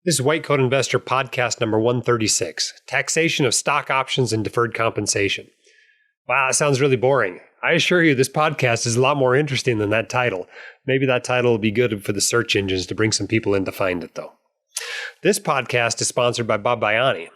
This is White Coat Investor podcast number 136, Taxation of Stock Options and Deferred Compensation. Wow, that sounds really boring. I assure you this podcast is a lot more interesting than that title. Maybe that title will be good for the search engines to bring some people in to find it, though. This podcast is sponsored by Bob Baiani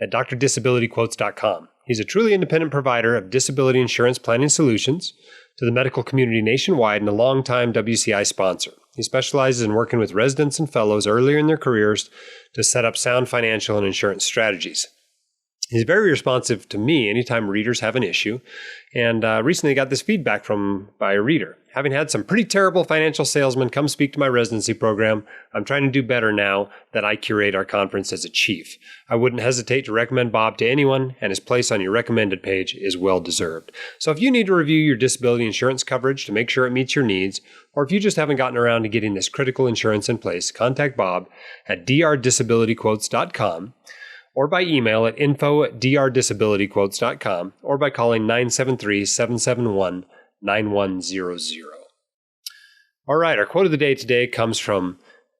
at drdisabilityquotes.com. He's a truly independent provider of disability insurance planning solutions to the medical community nationwide and a longtime WCI sponsor. He specializes in working with residents and fellows earlier in their careers to set up sound financial and insurance strategies. He's very responsive to me anytime readers have an issue, and recently got this feedback by a reader. Having had some pretty terrible financial salesmen come speak to my residency program, I'm trying to do better now that I curate our conference as a chief. I wouldn't hesitate to recommend Bob to anyone, and his place on your recommended page is well deserved. So if you need to review your disability insurance coverage to make sure it meets your needs, or if you just haven't gotten around to getting this critical insurance in place, contact Bob at drdisabilityquotes.com. or by email at info@drdisabilityquotes.com, or by calling 973-771-9100. All right, our quote of the day today comes from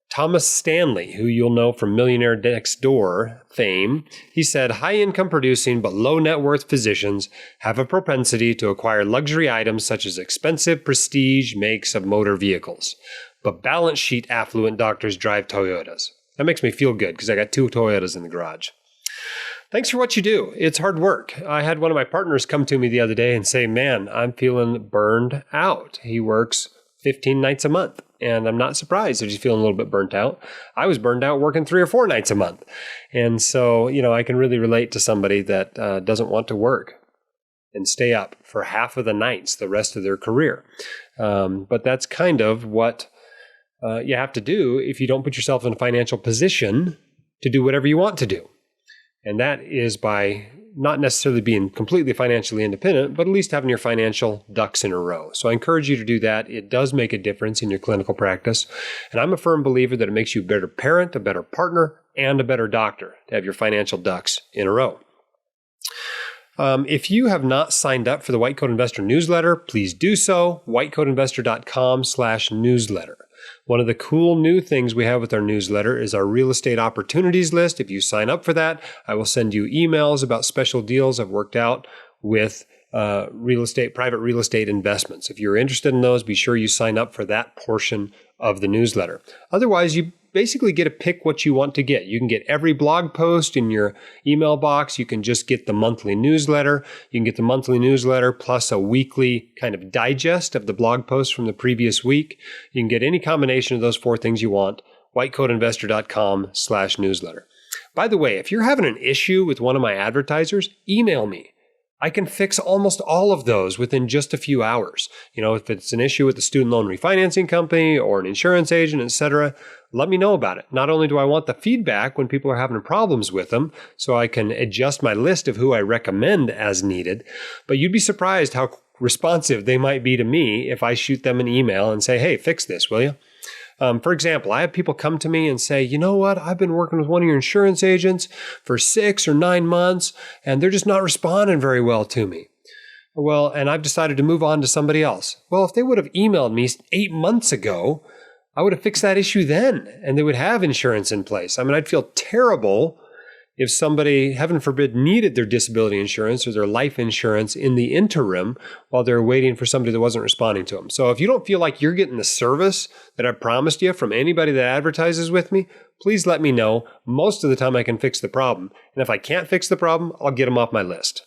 Thomas Stanley, who you'll know from Millionaire Next Door fame. He said, high-income producing but low-net-worth physicians have a propensity to acquire luxury items such as expensive prestige makes of motor vehicles, but balance sheet affluent doctors drive Toyotas. That makes me feel good because I got 2 Toyotas in the garage. Thanks for what you do. It's hard work. I had one of my partners come to me the other day and say, man, I'm feeling burned out. He works 15 nights a month, and I'm not surprised that he's feeling a little bit burnt out. I was burned out working 3 or 4 nights a month. And so, I can really relate to somebody that doesn't want to work and stay up for half of the nights the rest of their career. But that's kind of what you have to do if you don't put yourself in a financial position to do whatever you want to do. And that is by not necessarily being completely financially independent, but at least having your financial ducks in a row. So I encourage you to do that. It does make a difference in your clinical practice. And I'm a firm believer that it makes you a better parent, a better partner, and a better doctor to have your financial ducks in a row. If you have not signed up for the White Coat Investor newsletter, please do so. whitecoatinvestor.com/newsletter. One of the cool new things we have with our newsletter is our real estate opportunities list. If you sign up for that, I will send you emails about special deals I've worked out with private real estate investments. If you're interested in those, be sure you sign up for that portion of the newsletter. Otherwise, you basically get to pick what you want to get. You can get every blog post in your email box. You can just get the monthly newsletter. You can get the monthly newsletter plus a weekly kind of digest of the blog posts from the previous week. You can get any combination of those 4 things you want. whitecoatinvestor.com/newsletter. By the way, if you're having an issue with one of my advertisers, email me. I can fix almost all of those within just a few hours. If it's an issue with the student loan refinancing company or an insurance agent, etc., let me know about it. Not only do I want the feedback when people are having problems with them, so I can adjust my list of who I recommend as needed, but you'd be surprised how responsive they might be to me if I shoot them an email and say, hey, fix this, will you? For example, I have people come to me and say, you know what, I've been working with one of your insurance agents for 6 or 9 months, and they're just not responding very well to me. Well, and I've decided to move on to somebody else. Well, if they would have emailed me 8 months ago, I would have fixed that issue then, and they would have insurance in place. I'd feel terrible if somebody, heaven forbid, needed their disability insurance or their life insurance in the interim while they're waiting for somebody that wasn't responding to them. So if you don't feel like you're getting the service that I promised you from anybody that advertises with me, please let me know. Most of the time I can fix the problem. And if I can't fix the problem, I'll get them off my list.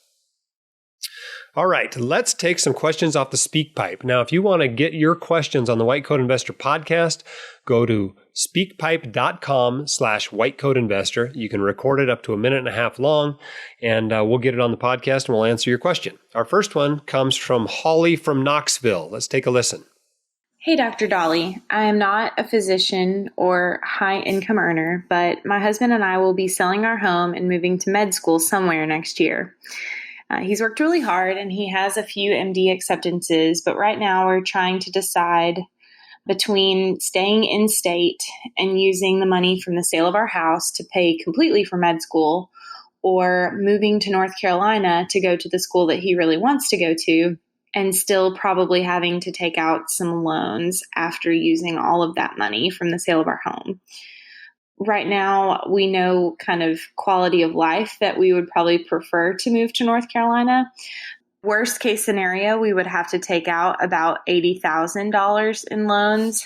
All right, let's take some questions off the SpeakPipe. Now, if you want to get your questions on the White Coat Investor podcast, go to speakpipe.com/whitecoatinvestor. You can record it up to 1.5 minutes long, and we'll get it on the podcast and we'll answer your question. Our first one comes from Holly from Knoxville. Let's take a listen. Hey, Dr. Dolly. I am not a physician or high income earner, but my husband and I will be selling our home and moving to med school somewhere next year. He's worked really hard and he has a few MD acceptances, but right now we're trying to decide between staying in state and using the money from the sale of our house to pay completely for med school, or moving to North Carolina to go to the school that he really wants to go to and still probably having to take out some loans after using all of that money from the sale of our home. right now we know kind of quality of life that we would probably prefer to move to North Carolina. Worst case scenario, we would have to take out about $80,000 in loans.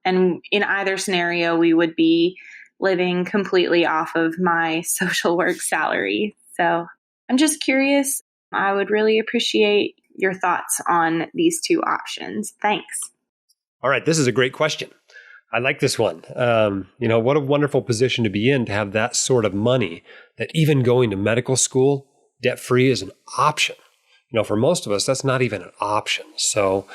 And in either scenario, we would be living completely off of my social work salary. So I'm just curious. I would really appreciate your thoughts on these two options. Thanks. All right, this is a great question. I like this one. What a wonderful position to be in to have that sort of money that even going to medical school debt-free is an option. For most of us, that's not even an option. So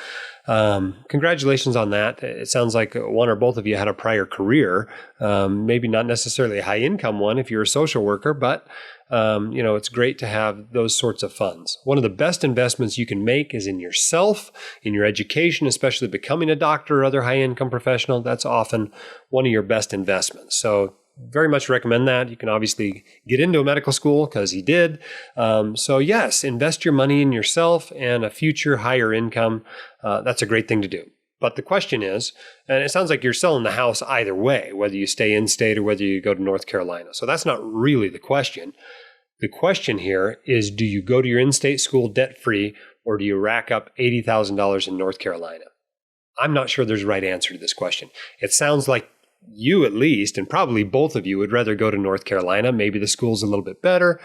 congratulations on that. It sounds like one or both of you had a prior career, maybe not necessarily a high income one if you're a social worker, but it's great to have those sorts of funds. One of the best investments you can make is in yourself, in your education, especially becoming a doctor or other high income professional. That's often one of your best investments. So very much recommend that. You can obviously get into a medical school because he did. So yes, invest your money in yourself and a future higher income. That's a great thing to do. But the question is, and it sounds like you're selling the house either way, whether you stay in state or whether you go to North Carolina. So that's not really the question. The question here is, do you go to your in-state school debt-free or do you rack up $80,000 in North Carolina? I'm not sure there's a right answer to this question. It sounds like you at least, and probably both of you, would rather go to North Carolina. Maybe the school's a little bit better.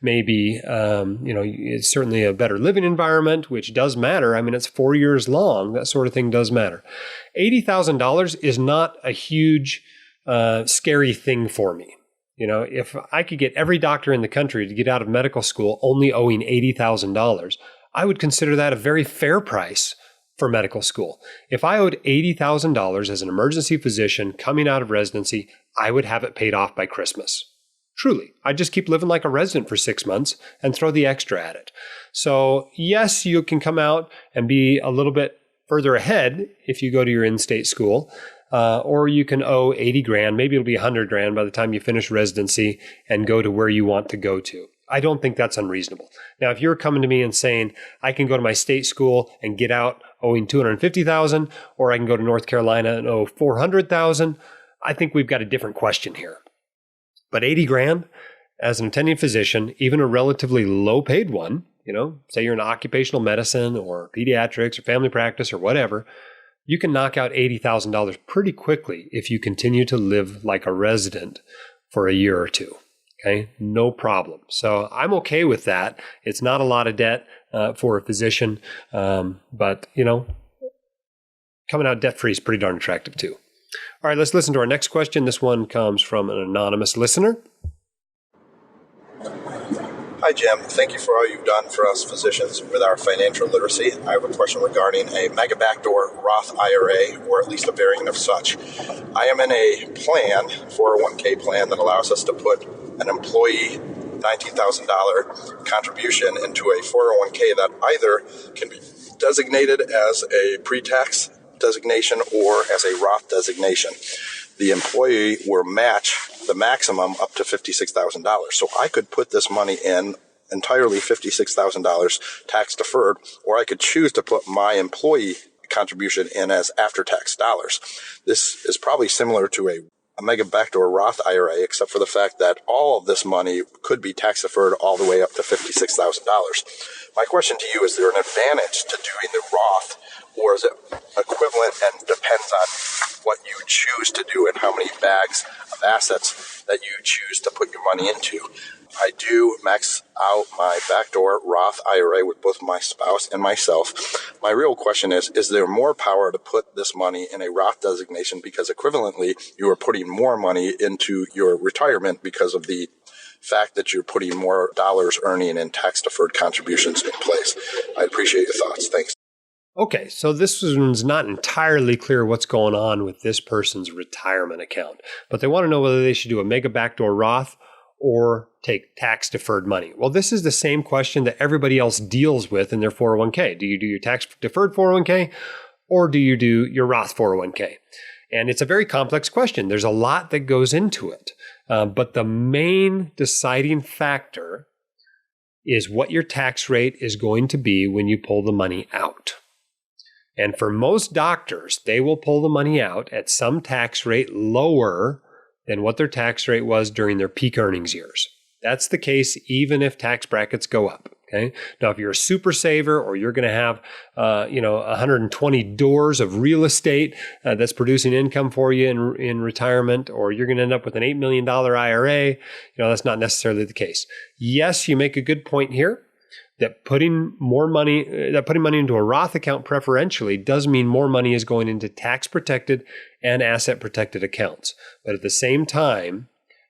Maybe, it's certainly a better living environment, which does matter. I mean, it's 4 years long. That sort of thing does matter. $80,000 is not a huge, scary thing for me. If I could get every doctor in the country to get out of medical school only owing $80,000, I would consider that a very fair price for medical school. If I owed $80,000 as an emergency physician coming out of residency, I would have it paid off by Christmas. Truly, I'd just keep living like a resident for 6 months and throw the extra at it. So yes, you can come out and be a little bit further ahead if you go to your in-state school, or you can owe 80 grand, maybe it'll be 100 grand by the time you finish residency and go to where you want to go to. I don't think that's unreasonable. Now, if you're coming to me and saying, I can go to my state school and get out owing $250,000, or I can go to North Carolina and owe $400,000, I think we've got a different question here. But 80 grand as an attending physician, even a relatively low paid one, say you're in occupational medicine or pediatrics or family practice or whatever, you can knock out $80,000 pretty quickly if you continue to live like a resident for a year or two. Okay, no problem. So I'm okay with that. It's not a lot of debt for a physician, but coming out debt-free is pretty darn attractive too. All right, let's listen to our next question. This one comes from an anonymous listener. Hi, Jim. Thank you for all you've done for us physicians with our financial literacy. I have a question regarding a mega backdoor Roth IRA, or at least a variant of such. I am in a plan, 401k plan, that allows us to put an employee $19,000 contribution into a 401k that either can be designated as a pre-tax designation or as a Roth designation. The employee will match the maximum up to $56,000. So I could put this money in entirely $56,000 tax deferred, or I could choose to put my employee contribution in as after-tax dollars. This is probably similar to a mega backdoor Roth IRA, except for the fact that all of this money could be tax deferred all the way up to $56,000. My question to you, is there an advantage to doing the Roth, or is it equivalent and depends on what you choose to do and how many bags of assets that you choose to put your money into? I do max out my backdoor Roth IRA with both my spouse and myself. My real question is there more power to put this money in a Roth designation, because equivalently you are putting more money into your retirement because of the fact that you're putting more dollars earning in tax-deferred contributions in place? I appreciate your thoughts. Thanks. Okay, so this one's not entirely clear what's going on with this person's retirement account, but they want to know whether they should do a mega backdoor Roth or take tax-deferred money. Well, this is the same question that everybody else deals with in their 401k. Do you do your tax-deferred 401k, or do you do your Roth 401k? And it's a very complex question. There's a lot that goes into it. But the main deciding factor is what your tax rate is going to be when you pull the money out. And for most doctors, they will pull the money out at some tax rate lower than what their tax rate was during their peak earnings years. That's the case even if tax brackets go up. Okay. Now, if you're a super saver or you're going to have, 120 doors of real estate that's producing income for you in retirement, or you're going to end up with an $8 million IRA, that's not necessarily the case. Yes, you make a good point here that putting money into a Roth account preferentially does mean more money is going into tax protected and asset protected accounts. But at the same time,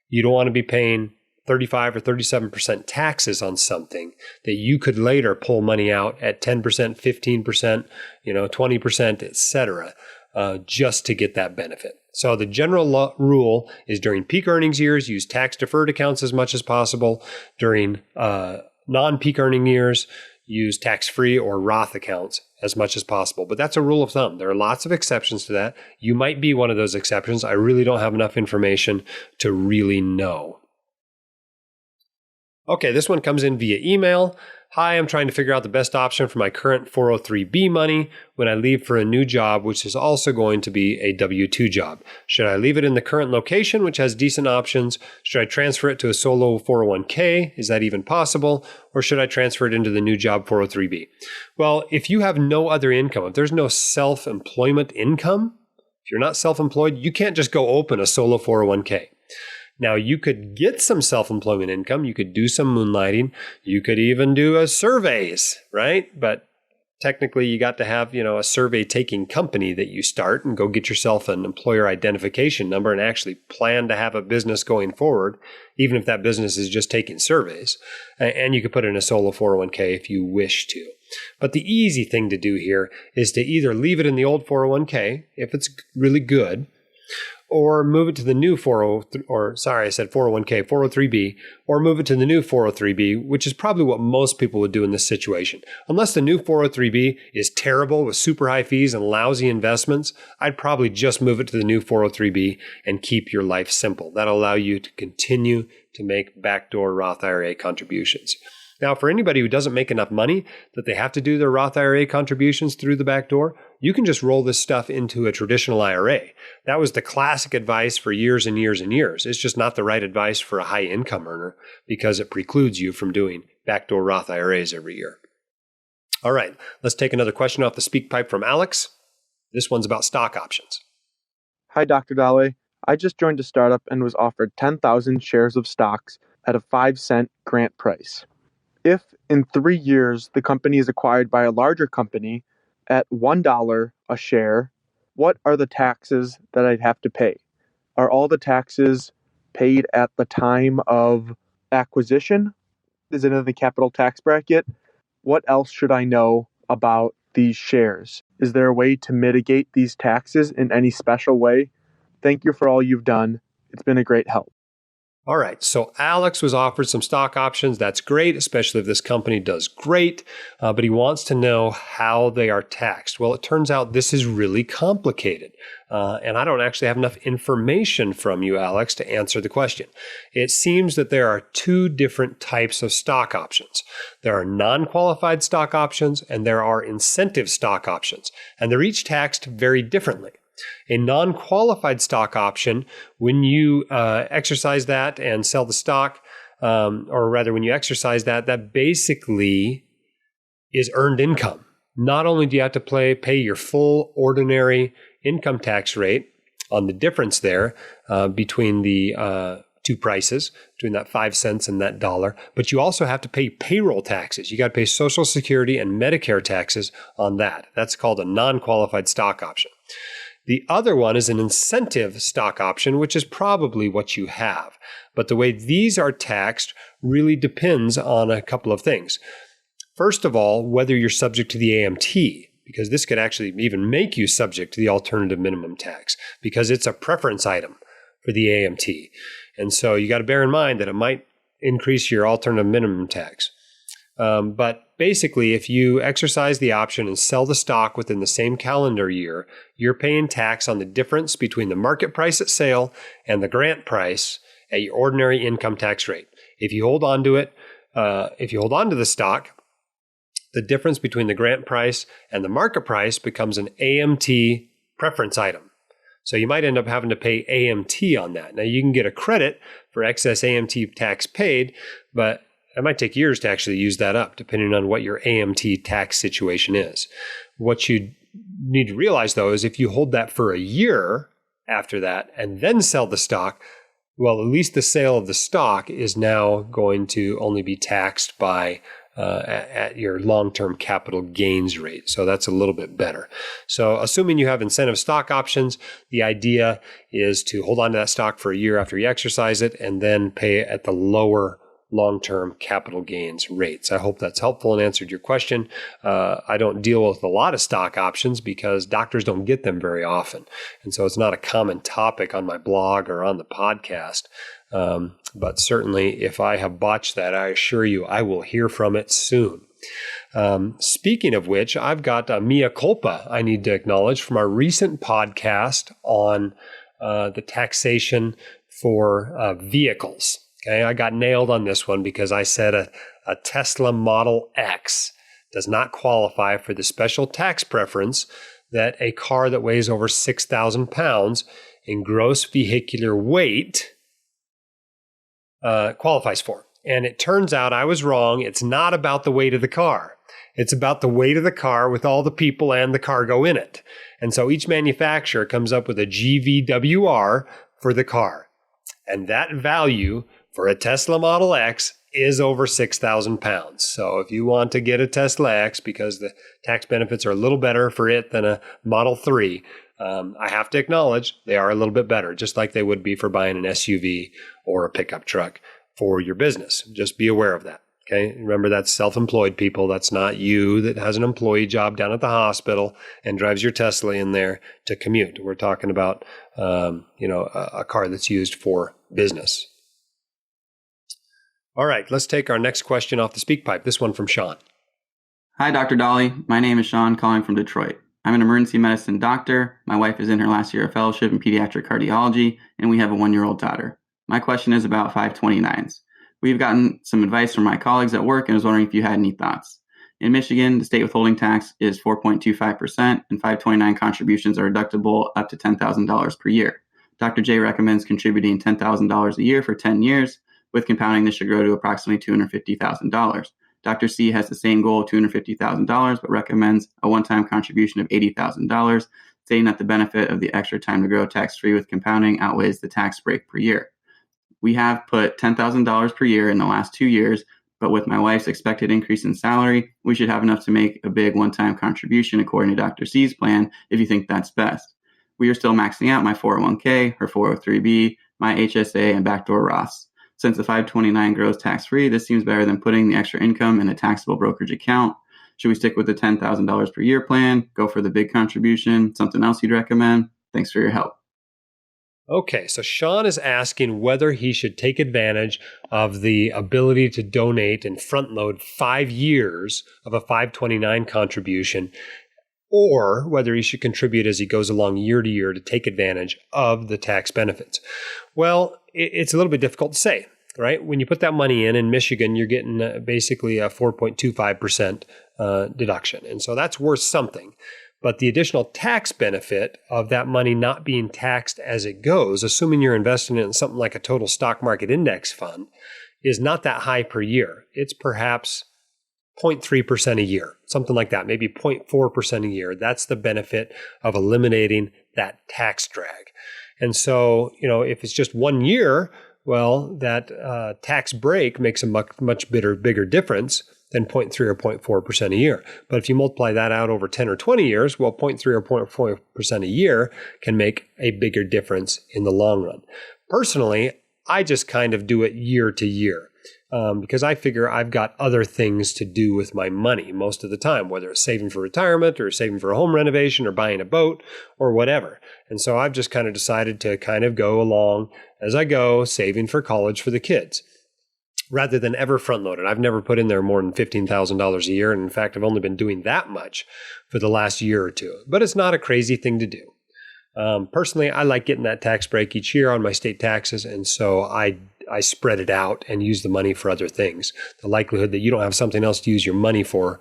you don't want to be paying 35 or 37% taxes on something that you could later pull money out at 10%, 15%, 20%, etc., just to get that benefit. So the general rule is during peak earnings years, use tax deferred accounts as much as possible. During non-peak earning years, use tax-free or Roth accounts as much as possible. But that's a rule of thumb. There are lots of exceptions to that. You might be one of those exceptions. I really don't have enough information to really know. Okay, this one comes in via email. Hi, I'm trying to figure out the best option for my current 403B money when I leave for a new job, which is also going to be a W-2 job. Should I leave it in the current location, which has decent options? Should I transfer it to a solo 401k? Is that even possible? Or should I transfer it into the new job 403B? Well, if you have no other income, if there's no self-employment income, if you're not self-employed, you can't just go open a solo 401k. Now, you could get some self-employment income. You could do some moonlighting. You could even do surveys, right? But technically, you got to have, a survey-taking company that you start and go get yourself an employer identification number and actually plan to have a business going forward, even if that business is just taking surveys. And you could put in a solo 401k if you wish to. But the easy thing to do here is to either leave it in the old 401k if it's really good, or move it to the new 403B, or move it to the new 403B, which is probably what most people would do in this situation. Unless the new 403B is terrible with super high fees and lousy investments, I'd probably just move it to the new 403B and keep your life simple. That'll allow you to continue to make backdoor Roth IRA contributions. Now, for anybody who doesn't make enough money that they have to do their Roth IRA contributions through the back door, you can just roll this stuff into a traditional IRA. That was the classic advice for years and years and years. It's just not the right advice for a high income earner because it precludes you from doing backdoor Roth IRAs every year. All right, let's take another question off the speak pipe from Alex. This one's about stock options. Hi, Dr. Dale. I just joined a startup and was offered 10,000 shares of stocks at a 5-cent grant price. If in 3 years the company is acquired by a larger company at $1 a share, what are the taxes that I'd have to pay? Are all the taxes paid at the time of acquisition? Is it in the capital tax bracket? What else should I know about these shares? Is there a way to mitigate these taxes in any special way? Thank you for all you've done. It's been a great help. All right, so Alex was offered some stock options. That's great, especially if this company does great, but he wants to know how they are taxed. Well, it turns out this is really complicated, and I don't actually have enough information from you, Alex, to answer the question. It seems that there are two different types of stock options. There are non-qualified stock options, and there are incentive stock options, and they're each taxed very differently. A non-qualified stock option, when you exercise that and sell the stock, or rather when you exercise that, that basically is earned income. Not only do you have to pay your full ordinary income tax rate on the difference there between the two prices, between that 5 cents and that $1, but you also have to pay payroll taxes. You got to pay Social Security and Medicare taxes on that. That's called a non-qualified stock option. The other one is an incentive stock option, which is probably what you have. But the way these are taxed really depends on a couple of things. First of all, whether you're subject to the AMT, because this could actually even make you subject to the alternative minimum tax, because it's a preference item for the AMT. And so you got to bear in mind that it might increase your alternative minimum tax. But basically, if you exercise the option and sell the stock within the same calendar year, you're paying tax on the difference between the market price at sale and the grant price at your ordinary income tax rate. If you hold on to it, if you hold on to the stock, the difference between the grant price and the market price becomes an AMT preference item. So you might end up having to pay AMT on that. Now, you can get a credit for excess AMT tax paid, but it might take years to actually use that up, depending on what your AMT tax situation is. What you need to realize, though, is if you hold that for a year after that and then sell the stock, well, at least the sale of the stock is now going to only be taxed by at your long-term capital gains rate. So that's a little bit better. So assuming you have incentive stock options, the idea is to hold on to that stock for a year after you exercise it and then pay it at the lower long-term capital gains rates. I hope that's helpful and answered your question. I don't deal with a lot of stock options because doctors don't get them very often. And so it's not a common topic on my blog or on the podcast. But certainly if I have botched that, I assure you I will hear from it soon. Speaking of which, I've got a mea culpa I need to acknowledge from our recent podcast on the taxation for vehicles. Okay, I got nailed on this one because I said a Tesla Model X does not qualify for the special tax preference that a car that weighs over 6,000 pounds in gross vehicular weight qualifies for. And it turns out I was wrong. It's not about the weight of the car. It's about the weight of the car with all the people and the cargo in it. And so each manufacturer comes up with a GVWR for the car. And that value for a Tesla Model X is over 6,000 pounds. So if you want to get a Tesla X because the tax benefits are a little better for it than a Model 3, I have to acknowledge they are a little bit better, just like they would be for buying an SUV or a pickup truck for your business. Just be aware of that. Okay. Remember, that's self-employed people. That's not you that has an employee job down at the hospital and drives your Tesla in there to commute. We're talking about, a car that's used for business. All right, let's take our next question off the speak pipe. This one from Sean. Hi, Dr. Dolly. My name is Sean, calling from Detroit. I'm an emergency medicine doctor. My wife is in her last year of fellowship in pediatric cardiology, and we have a 1-year-old daughter. My question is about 529s. We've gotten some advice from my colleagues at work and was wondering if you had any thoughts. In Michigan, the state withholding tax is 4.25%, and 529 contributions are deductible up to $10,000 per year. Dr. J recommends contributing $10,000 a year for 10 years. With compounding, this should grow to approximately $250,000. Dr. C has the same goal of $250,000, but recommends a one-time contribution of $80,000, stating that the benefit of the extra time to grow tax-free with compounding outweighs the tax break per year. We have put $10,000 per year in the last 2 years, but with my wife's expected increase in salary, we should have enough to make a big one-time contribution according to Dr. C's plan, if you think that's best. We are still maxing out my 401k, her 403b, my HSA, and backdoor Roths. Since the 529 grows tax-free, this seems better than putting the extra income in a taxable brokerage account. Should we stick with the $10,000 per year plan, go for the big contribution, something else you'd recommend? Thanks for your help. Okay, so Sean is asking whether he should take advantage of the ability to donate and front load 5 years of a 529 contribution, or whether he should contribute as he goes along year to year to take advantage of the tax benefits. Well, it's a little bit difficult to say, right? When you put that money in Michigan, you're getting basically a 4.25% deduction. And so that's worth something. But the additional tax benefit of that money not being taxed as it goes, assuming you're investing in something like a total stock market index fund, is not that high per year. It's perhaps 0.3% a year, something like that, maybe 0.4% a year. That's the benefit of eliminating that tax drag. And so, if it's just 1 year, well, that tax break makes a much bigger difference than 0.3 or 0.4% a year. But if you multiply that out over 10 or 20 years, well, 0.3 or 0.4% a year can make a bigger difference in the long run. Personally, I just kind of do it year to year. Because I figure I've got other things to do with my money most of the time, whether it's saving for retirement or saving for a home renovation or buying a boat or whatever. And so I've just kind of decided to kind of go along as I go, saving for college for the kids, rather than ever front load it. I've never put in there more than $15,000 a year. And in fact, I've only been doing that much for the last year or two. But it's not a crazy thing to do. Personally, I like getting that tax break each year on my state taxes. And so I I spread it out and use the money for other things. The likelihood that you don't have something else to use your money for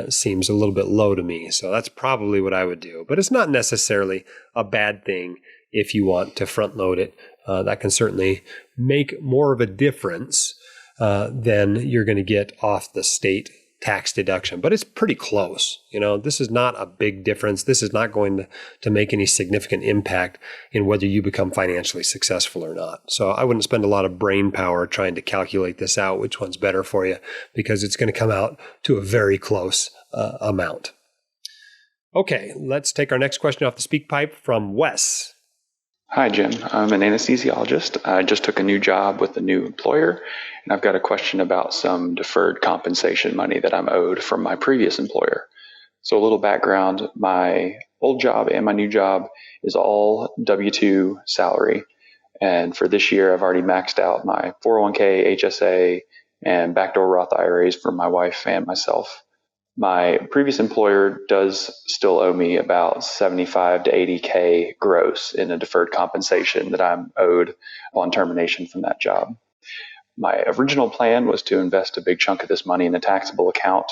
seems a little bit low to me. So that's probably what I would do. But it's not necessarily a bad thing if you want to front load it. That can certainly make more of a difference than you're going to get off the state tax deduction. But it's pretty close. This is not a big difference. This is not going to make any significant impact in whether you become financially successful or not. So I wouldn't spend a lot of brain power trying to calculate this out, which one's better for you, because it's going to come out to a very close amount. Okay, let's take our next question off the speak pipe from Wes. Hi, Jim. I'm an anesthesiologist. I just took a new job with a new employer, and I've got a question about some deferred compensation money that I'm owed from my previous employer. So a little background, my old job and my new job is all W-2 salary. And for this year, I've already maxed out my 401k, HSA, and backdoor Roth IRAs for my wife and myself. My previous employer does still owe me about 75 to 80K gross in a deferred compensation that I'm owed upon termination from that job. My original plan was to invest a big chunk of this money in a taxable account,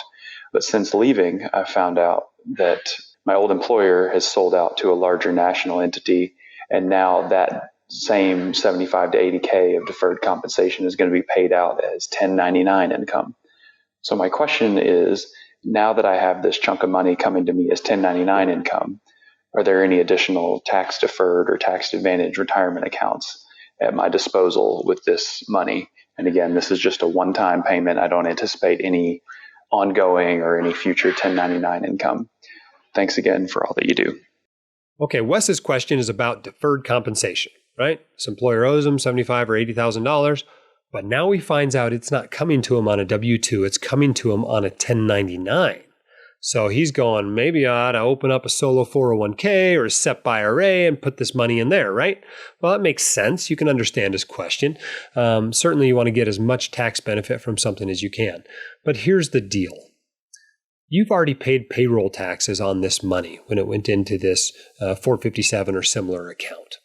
but since leaving, I found out that my old employer has sold out to a larger national entity, and now that same 75 to 80K of deferred compensation is going to be paid out as 1099 income. So my question is, now that I have this chunk of money coming to me as 1099 income, are there any additional tax deferred or tax advantage retirement accounts at my disposal with this money? And again, this is just a one-time payment. I don't anticipate any ongoing or any future 1099 income. Thanks again for all that you do. Okay, Wes's question is about deferred compensation, right? This employer owes him $75,000 or $80,000. But now he finds out it's not coming to him on a W-2, it's coming to him on a 1099. So he's going, maybe I ought to open up a solo 401k or a SEP IRA and put this money in there, right? Well, that makes sense. You can understand his question. Certainly you want to get as much tax benefit from something as you can. But here's the deal. You've already paid payroll taxes on this money when it went into this 457 or similar account.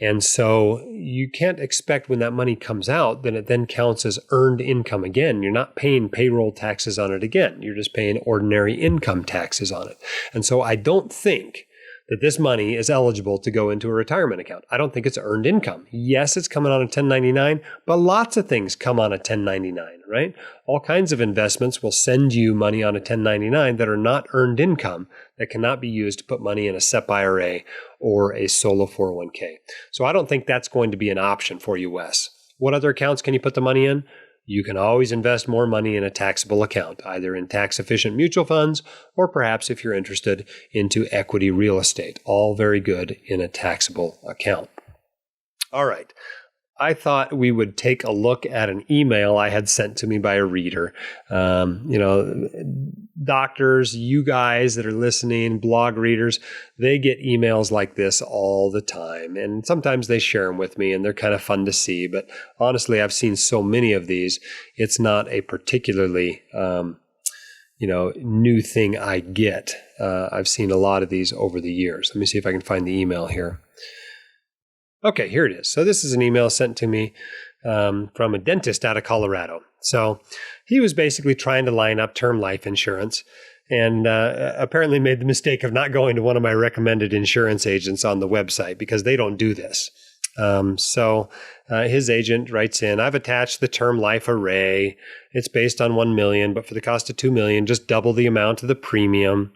And so you can't expect when that money comes out that it then counts as earned income again. You're not paying payroll taxes on it again. You're just paying ordinary income taxes on it. And so I don't think that this money is eligible to go into a retirement account. I don't think it's earned income. Yes, it's coming on a 1099, but lots of things come on a 1099, right? All kinds of investments will send you money on a 1099 that are not earned income, that cannot be used to put money in a SEP IRA or a solo 401k. So I don't think that's going to be an option for you, Wes. What other accounts can you put the money in? You can always invest more money in a taxable account, either in tax-efficient mutual funds or perhaps if you're interested into equity real estate. All very good in a taxable account. All right. I thought we would take a look at an email I had sent to me by a reader. Doctors, you guys that are listening, blog readers, they get emails like this all the time. And sometimes they share them with me and they're kind of fun to see. But honestly, I've seen so many of these, it's not a particularly new thing I get. I've seen a lot of these over the years. Let me see if I can find the email here. Okay, here it is. So this is an email sent to me from a dentist out of Colorado. So he was basically trying to line up term life insurance and apparently made the mistake of not going to one of my recommended insurance agents on the website because they don't do this. So his agent writes in, I've attached the term life array. It's based on 1 million, but for the cost of 2 million, just double the amount of the premium.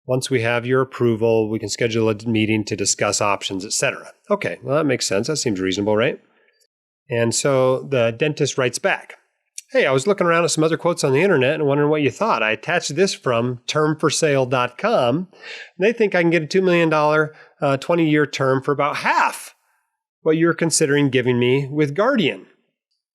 Once we have your approval, we can schedule a meeting to discuss options, etc. Okay, well, that makes sense. That seems reasonable, right? And so the dentist writes back, hey, I was looking around at some other quotes on the internet and wondering what you thought. I attached this from termforsale.com. And they think I can get a $2 million 20-year term for about half what you're considering giving me with Guardian.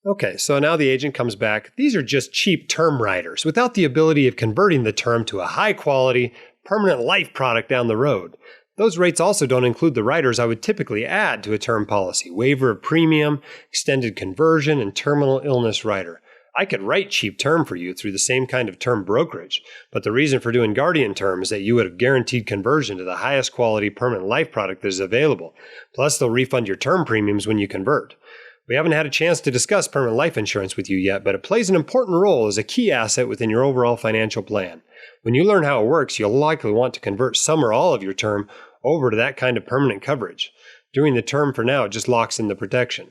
Okay, so now the agent comes back. These are just cheap term riders without the ability of converting the term to a high-quality, permanent life product down the road. Those rates also don't include the riders I would typically add to a term policy: waiver of premium, extended conversion, and terminal illness rider. I could write cheap term for you through the same kind of term brokerage, but the reason for doing Guardian term is that you would have guaranteed conversion to the highest quality permanent life product that is available. Plus, they'll refund your term premiums when you convert. We haven't had a chance to discuss permanent life insurance with you yet, but it plays an important role as a key asset within your overall financial plan. When you learn how it works, you'll likely want to convert some or all of your term over to that kind of permanent coverage. Doing the term for now just locks in the protection.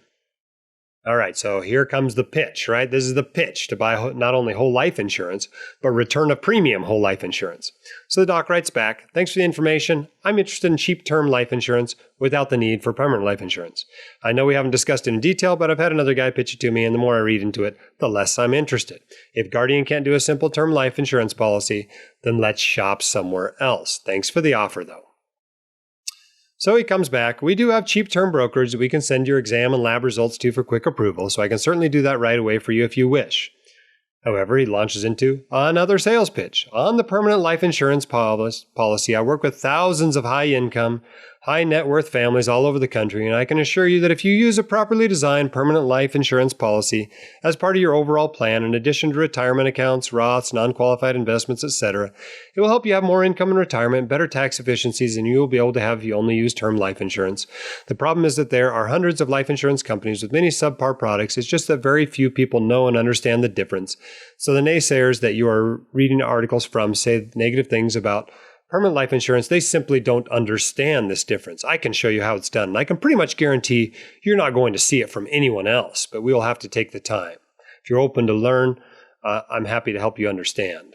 All right, so here comes the pitch, right? This is the pitch to buy not only whole life insurance, but return of premium whole life insurance. So the doc writes back, thanks for the information. I'm interested in cheap term life insurance without the need for permanent life insurance. I know we haven't discussed it in detail, but I've had another guy pitch it to me, and the more I read into it, the less I'm interested. If Guardian can't do a simple term life insurance policy, then let's shop somewhere else. Thanks for the offer, though. So he comes back. We do have cheap term brokers that we can send your exam and lab results to for quick approval, so I can certainly do that right away for you if you wish. However, he launches into another sales pitch. On the permanent life insurance policy, I work with thousands of high-income, high-net-worth families all over the country, and I can assure you that if you use a properly designed permanent life insurance policy as part of your overall plan, in addition to retirement accounts, Roths, non-qualified investments, etc., it will help you have more income in retirement, better tax efficiencies, and you will be able to have if you only use term life insurance. The problem is that there are hundreds of life insurance companies with many subpar products. It's just that very few people know and understand the difference. So the naysayers that you are reading articles from say negative things about permanent life insurance. They simply don't understand this difference. I can show you how it's done, and I can pretty much guarantee you're not going to see it from anyone else, but we'll have to take the time. If you're open to learn, I'm happy to help you understand.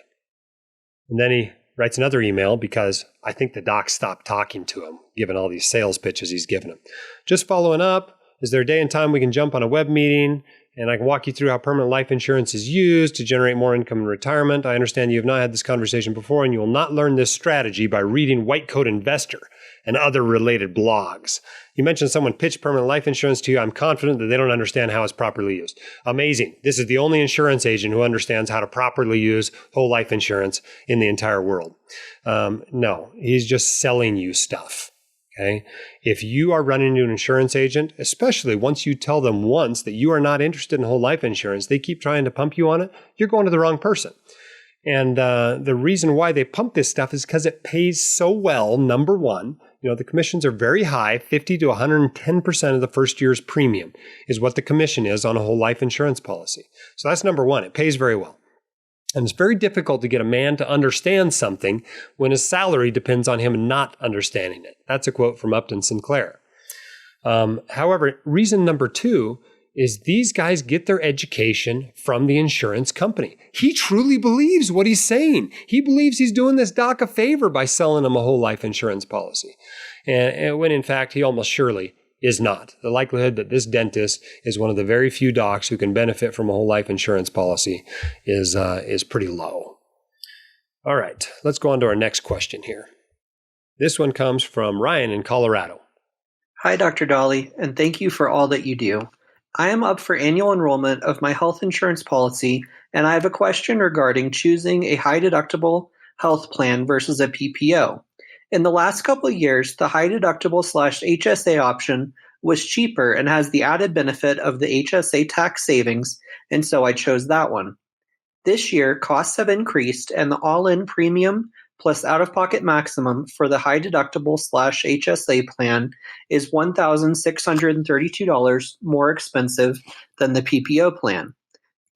And then he writes another email because I think the doc stopped talking to him, given all these sales pitches he's given him. Just following up, is there a day and time we can jump on a web meeting and I can walk you through how permanent life insurance is used to generate more income in retirement? I understand you have not had this conversation before, and you will not learn this strategy by reading White Coat Investor and other related blogs. You mentioned someone pitched permanent life insurance to you. I'm confident that they don't understand how it's properly used. Amazing. This is the only insurance agent who understands how to properly use whole life insurance in the entire world. No, he's just selling you stuff. Okay. If you are running into an insurance agent, especially once you tell them once that you are not interested in whole life insurance, they keep trying to pump you on it, you're going to the wrong person. And the reason why they pump this stuff is because it pays so well. Number one, the commissions are very high, 50 to 110% of the first year's premium is what the commission is on a whole life insurance policy. So that's number one. It pays very well. And it's very difficult to get a man to understand something when his salary depends on him not understanding it. That's a quote from Upton Sinclair. However, reason number two is these guys get their education from the insurance company. He truly believes what he's saying. He believes he's doing this doc a favor by selling him a whole life insurance policy. And when in fact, he almost surely is not. The likelihood that this dentist is one of the very few docs who can benefit from a whole life insurance policy is pretty low. All right, let's go on to our next question here. This one comes from Ryan in Colorado. Hi, Dr. Dolly, and thank you for all that you do. I am up for annual enrollment of my health insurance policy, and I have a question regarding choosing a high deductible health plan versus a PPO. In the last couple of years, the high deductible / HSA option was cheaper and has the added benefit of the HSA tax savings, and so I chose that one. This year, costs have increased, and the all-in premium plus out-of-pocket maximum for the high deductible / HSA plan is $1,632 more expensive than the PPO plan.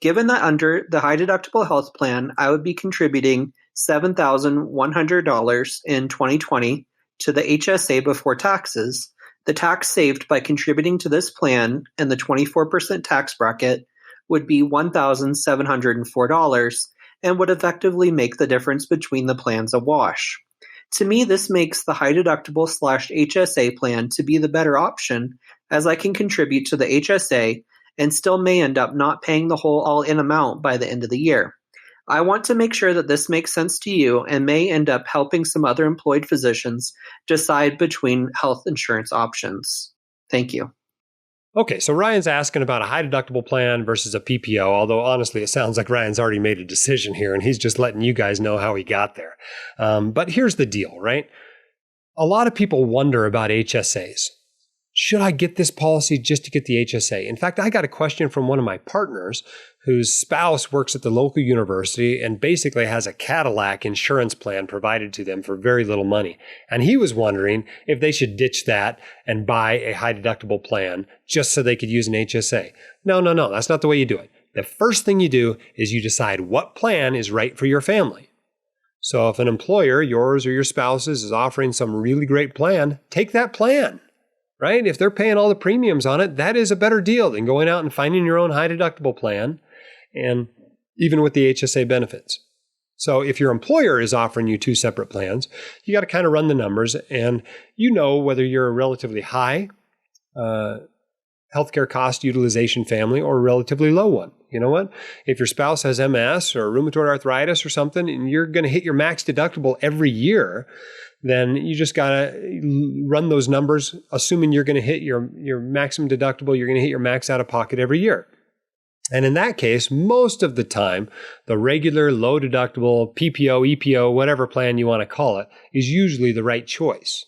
Given that under the high deductible health plan, I would be contributing $7,100 in 2020 to the HSA before taxes, the tax saved by contributing to this plan and the 24% tax bracket would be $1,704 and would effectively make the difference between the plans a wash. To me, this makes the high deductible / HSA plan to be the better option, as I can contribute to the HSA and still may end up not paying the whole all-in amount by the end of the year. I want to make sure that this makes sense to you and may end up helping some other employed physicians decide between health insurance options. Thank you. Okay, so Ryan's asking about a high deductible plan versus a PPO, although honestly, it sounds like Ryan's already made a decision here and he's just letting you guys know how he got there. But here's the deal, right? A lot of people wonder about HSAs. Should I get this policy just to get the HSA? In fact, I got a question from one of my partners whose spouse works at the local university and basically has a Cadillac insurance plan provided to them for very little money. And he was wondering if they should ditch that and buy a high deductible plan just so they could use an HSA. No, that's not the way you do it. The first thing you do is you decide what plan is right for your family. So if an employer, yours or your spouse's, is offering some really great plan, take that plan. Right? If they're paying all the premiums on it, that is a better deal than going out and finding your own high deductible plan, and even with the HSA benefits. So if your employer is offering you two separate plans, you got to kind of run the numbers, and you know whether you're a relatively high healthcare cost utilization family or a relatively low one. You know what? If your spouse has MS or rheumatoid arthritis or something, and you're going to hit your max deductible every year, then you just got to run those numbers, assuming you're going to hit your maximum deductible, you're going to hit your max out of pocket every year. And in that case, most of the time, the regular low deductible PPO, EPO, whatever plan you want to call it, is usually the right choice.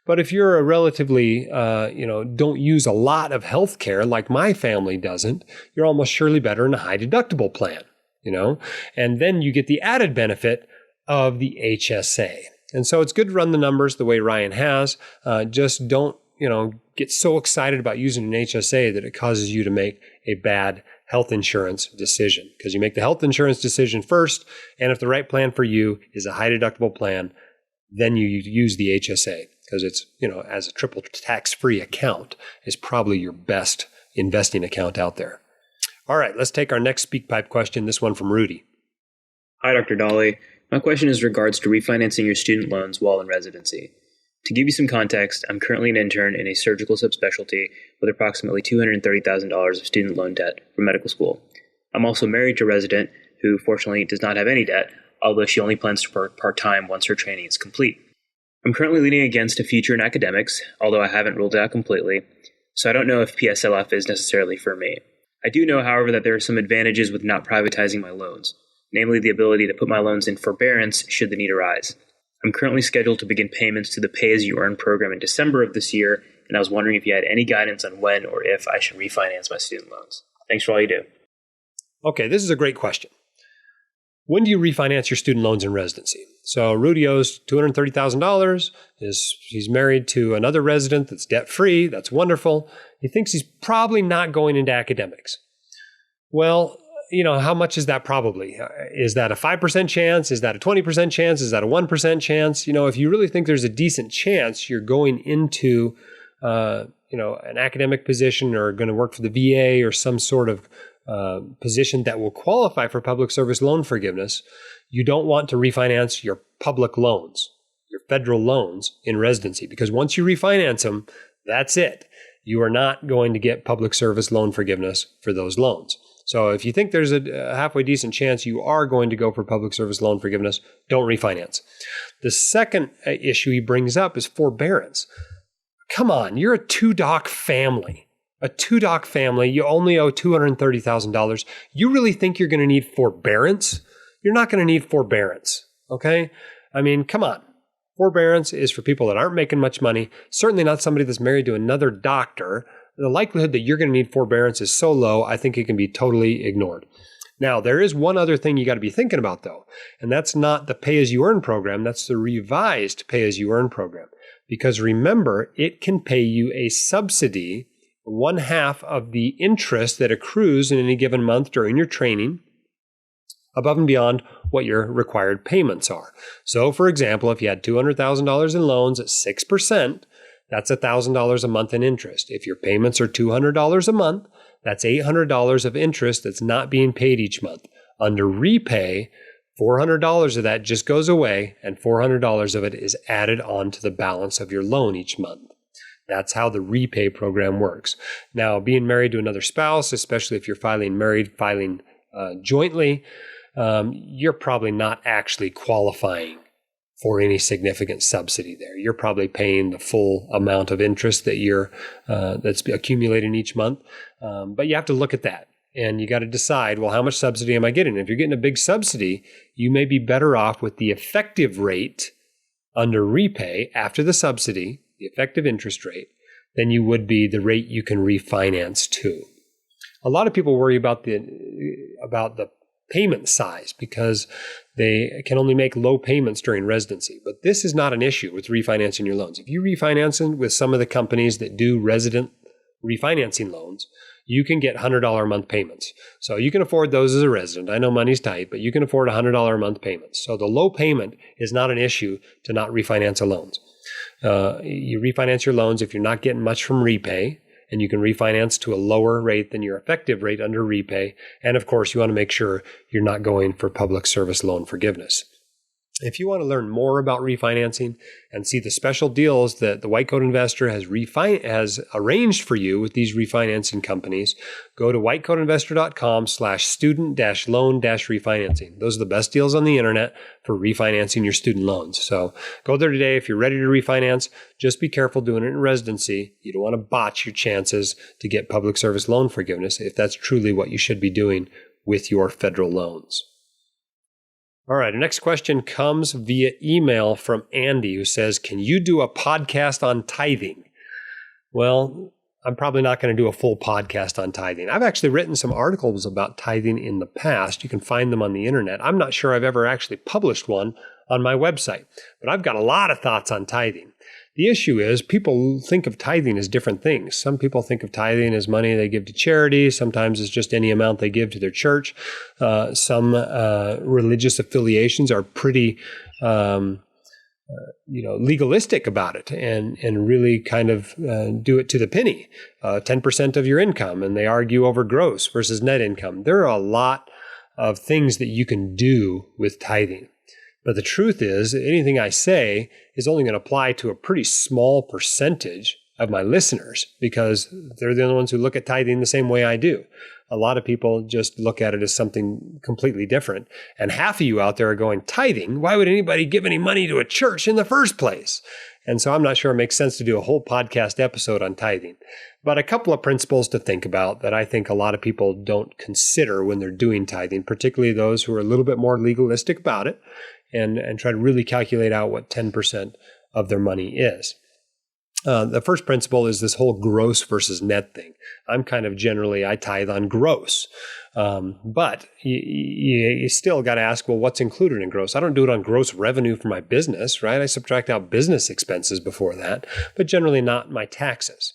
But if you're a relatively, don't use a lot of health care like my family doesn't, you're almost surely better in a high deductible plan, and then you get the added benefit of the HSA. And so it's good to run the numbers the way Ryan has. Just don't, get so excited about using an HSA that it causes you to make a bad health insurance decision. Because you make the health insurance decision first, and if the right plan for you is a high deductible plan, then you use the HSA. Because it's, as a triple tax-free account, is probably your best investing account out there. All right, let's take our next SpeakPipe question, this one from Rudy. Hi, Dr. Dolly. My question is regards to refinancing your student loans while in residency. To give you some context, I'm currently an intern in a surgical subspecialty with approximately $230,000 of student loan debt from medical school. I'm also married to a resident who fortunately does not have any debt, although she only plans to work part-time once her training is complete. I'm currently leaning against a future in academics, although I haven't ruled it out completely, so I don't know if PSLF is necessarily for me. I do know, however, that there are some advantages with not privatizing my loans, namely the ability to put my loans in forbearance should the need arise. I'm currently scheduled to begin payments to the Pay-As-You-Earn program in December of this year, and I was wondering if you had any guidance on when or if I should refinance my student loans. Thanks for all you do. Okay, this is a great question. When do you refinance your student loans in residency? So Rudy owes $230,000. He's married to another resident that's debt-free. That's wonderful. He thinks he's probably not going into academics. Well, how much is that probably? Is that a 5% chance? Is that a 20% chance? Is that a 1% chance? If you really think there's a decent chance you're going into, an academic position or going to work for the VA or some sort of position that will qualify for public service loan forgiveness, you don't want to refinance your public loans, your federal loans in residency, because once you refinance them, that's it. You are not going to get public service loan forgiveness for those loans. So if you think there's a halfway decent chance you are going to go for public service loan forgiveness, don't refinance. The second issue he brings up is forbearance. Come on, you're a two-doc family. A two-doc family, you only owe $230,000. You really think you're going to need forbearance? You're not going to need forbearance, okay? I mean, come on. Forbearance is for people that aren't making much money, certainly not somebody that's married to another doctor. The likelihood that you're going to need forbearance is so low, I think it can be totally ignored. Now, there is one other thing you got to be thinking about, though, and that's not the Pay-As-You-Earn program. That's the revised Pay-As-You-Earn program. Because remember, it can pay you a subsidy, 1/2 of the interest that accrues in any given month during your training, above and beyond what your required payments are. So, for example, if you had $200,000 in loans at 6%, that's $1,000 a month in interest. If your payments are $200 a month, that's $800 of interest that's not being paid each month. Under repay, $400 of that just goes away, and $400 of it is added on to the balance of your loan each month. That's how the repay program works. Now, being married to another spouse, especially if you're filing jointly, you're probably not actually qualifying for any significant subsidy there. You're probably paying the full amount of interest that that's accumulating each month. But you have to look at that, and you got to decide, well, how much subsidy am I getting? If you're getting a big subsidy, you may be better off with the effective rate under repay after the subsidy, the effective interest rate, than you would be the rate you can refinance to. A lot of people worry about the payment size because they can only make low payments during residency. But this is not an issue with refinancing your loans. If you refinance with some of the companies that do resident refinancing loans, you can get $100 a month payments. So you can afford those as a resident. I know money's tight, but you can afford $100 a month payments. So the low payment is not an issue to not refinance a loans. You refinance your loans if you're not getting much from repay, and you can refinance to a lower rate than your effective rate under repay. And of course, you want to make sure you're not going for public service loan forgiveness. If you want to learn more about refinancing and see the special deals that the White Coat Investor has arranged for you with these refinancing companies, go to whitecoatinvestor.com/student-loan-refinancing. Those are the best deals on the internet for refinancing your student loans. So go there today if you're ready to refinance. Just be careful doing it in residency. You don't want to botch your chances to get public service loan forgiveness if that's truly what you should be doing with your federal loans. All right, our next question comes via email from Andy, who says, can you do a podcast on tithing? Well, I'm probably not going to do a full podcast on tithing. I've actually written some articles about tithing in the past. You can find them on the internet. I'm not sure I've ever actually published one on my website, but I've got a lot of thoughts on tithing. The issue is people think of tithing as different things. Some people think of tithing as money they give to charity. Sometimes it's just any amount they give to their church. Some religious affiliations are pretty, legalistic about it and really kind of do it to the penny. 10% of your income, and they argue over gross versus net income. There are a lot of things that you can do with tithing. But the truth is, anything I say is only going to apply to a pretty small percentage of my listeners because they're the only ones who look at tithing the same way I do. A lot of people just look at it as something completely different. And half of you out there are going, tithing? Why would anybody give any money to a church in the first place? And so I'm not sure it makes sense to do a whole podcast episode on tithing. But a couple of principles to think about that I think a lot of people don't consider when they're doing tithing, particularly those who are a little bit more legalistic about it. And try to really calculate out what 10% of their money is. The first principle is this whole gross versus net thing. I'm kind of I tithe on gross. But you still got to ask, well, what's included in gross? I don't do it on gross revenue for my business, right? I subtract out business expenses before that, but generally not my taxes.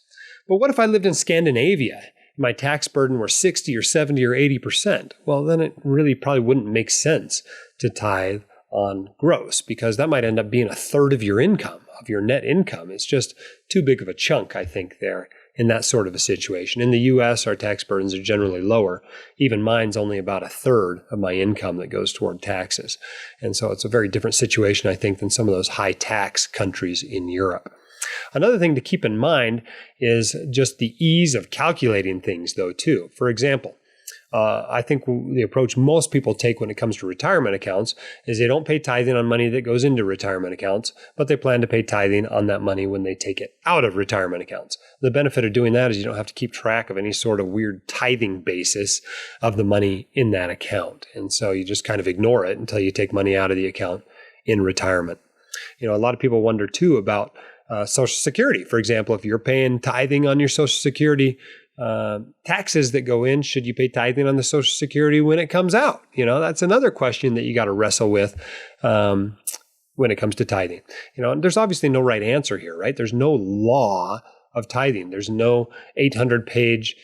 But what if I lived in Scandinavia? My tax burden were 60 or 70 or 80%. Well, then it really probably wouldn't make sense to tithe on gross, because that might end up being a third of your income, of your net income. It's just too big of a chunk, I think, there in that sort of a situation. In the U.S., our tax burdens are generally lower. Even mine's only about a third of my income that goes toward taxes. And so it's a very different situation, I think, than some of those high tax countries in Europe. Another thing to keep in mind is just the ease of calculating things, though, too. For example, I think the approach most people take when it comes to retirement accounts is they don't pay tithing on money that goes into retirement accounts, but they plan to pay tithing on that money when they take it out of retirement accounts. The benefit of doing that is you don't have to keep track of any sort of weird tithing basis of the money in that account. And so you just kind of ignore it until you take money out of the account in retirement. A lot of people wonder too about Social Security. For example, if you're paying tithing on your Social Security taxes that go in, should you pay tithing on the Social Security when it comes out? That's another question that you got to wrestle with when it comes to tithing. There's obviously no right answer here, right? There's no law of tithing. There's no 800-page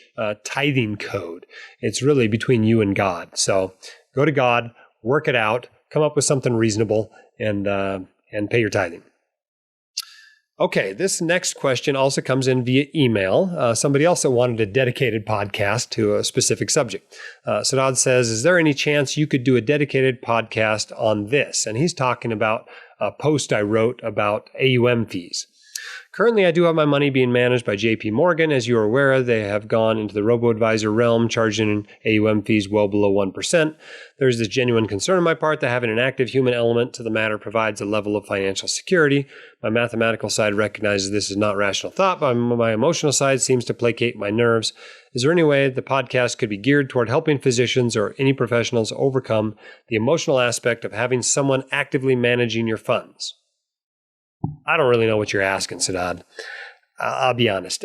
tithing code. It's really between you and God. So go to God, work it out, come up with something reasonable, and pay your tithing. Okay, this next question also comes in via email. Somebody else that wanted a dedicated podcast to a specific subject. Sadad says, is there any chance you could do a dedicated podcast on this? And he's talking about a post I wrote about AUM fees. Currently, I do have my money being managed by JP Morgan. As you are aware, they have gone into the robo-advisor realm, charging AUM fees well below 1%. There's this genuine concern on my part that having an active human element to the matter provides a level of financial security. My mathematical side recognizes this is not rational thought, but my emotional side seems to placate my nerves. Is there any way the podcast could be geared toward helping physicians or any professionals overcome the emotional aspect of having someone actively managing your funds? I don't really know what you're asking, Sadad. I'll be honest.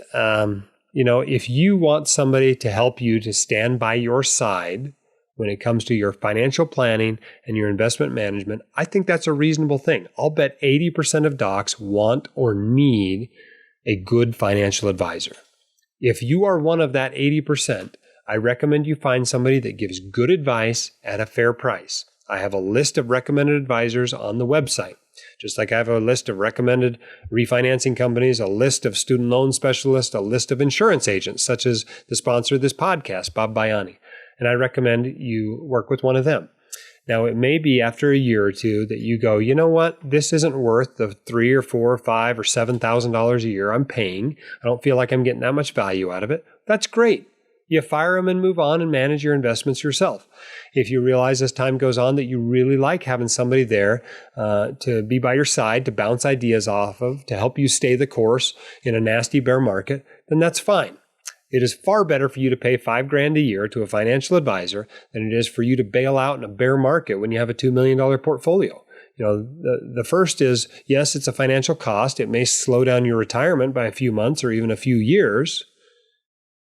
If you want somebody to help you to stand by your side when it comes to your financial planning and your investment management, I think that's a reasonable thing. I'll bet 80% of docs want or need a good financial advisor. If you are one of that 80%, I recommend you find somebody that gives good advice at a fair price. I have a list of recommended advisors on the website, just like I have a list of recommended refinancing companies, a list of student loan specialists, a list of insurance agents, such as the sponsor of this podcast, Bob Baiani. And I recommend you work with one of them. Now, it may be after a year or two that you go, you know what, this isn't worth the $3,000 or $4,000 or $5,000 or $7,000 a year I'm paying. I don't feel like I'm getting that much value out of it. That's great. You fire them and move on and manage your investments yourself. If you realize as time goes on that you really like having somebody there to be by your side, to bounce ideas off of, to help you stay the course in a nasty bear market, then that's fine. It is far better for you to pay $5,000 a year to a financial advisor than it is for you to bail out in a bear market when you have a $2 million portfolio. The first is, yes, it's a financial cost. It may slow down your retirement by a few months or even a few years,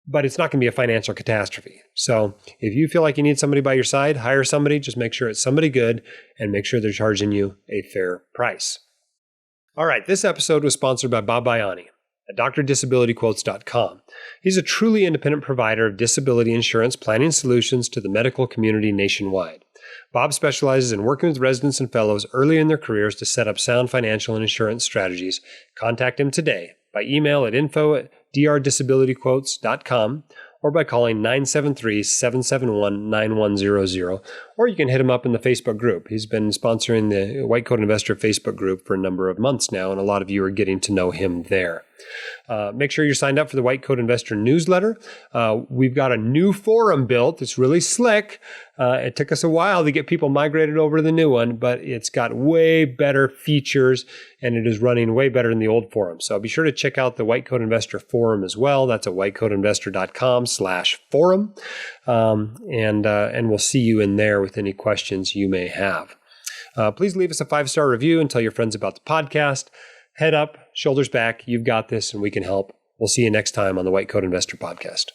but it's not going to be a financial catastrophe. So if you feel like you need somebody by your side, hire somebody. Just make sure it's somebody good and make sure they're charging you a fair price. All right, this episode was sponsored by Bob Baiani at drdisabilityquotes.com. He's a truly independent provider of disability insurance planning solutions to the medical community nationwide. Bob specializes in working with residents and fellows early in their careers to set up sound financial and insurance strategies. Contact him today by email at info@drdisabilityquotes.com or by calling 973-771-9100, or you can hit him up in the Facebook group. He's been sponsoring the White Coat Investor Facebook group for a number of months now, and a lot of you are getting to know him there. Make sure you're signed up for the White Coat Investor newsletter. We've got a new forum built. It's really slick. It took us a while to get people migrated over to the new one, but it's got way better features and it is running way better than the old forum. So be sure to check out the White Coat Investor forum as well. That's at whitecoatinvestor.com/forum. And we'll see you in there with any questions you may have. Please leave us a 5-star review and tell your friends about the podcast. Head up, shoulders back. You've got this and we can help. We'll see you next time on the White Coat Investor Podcast.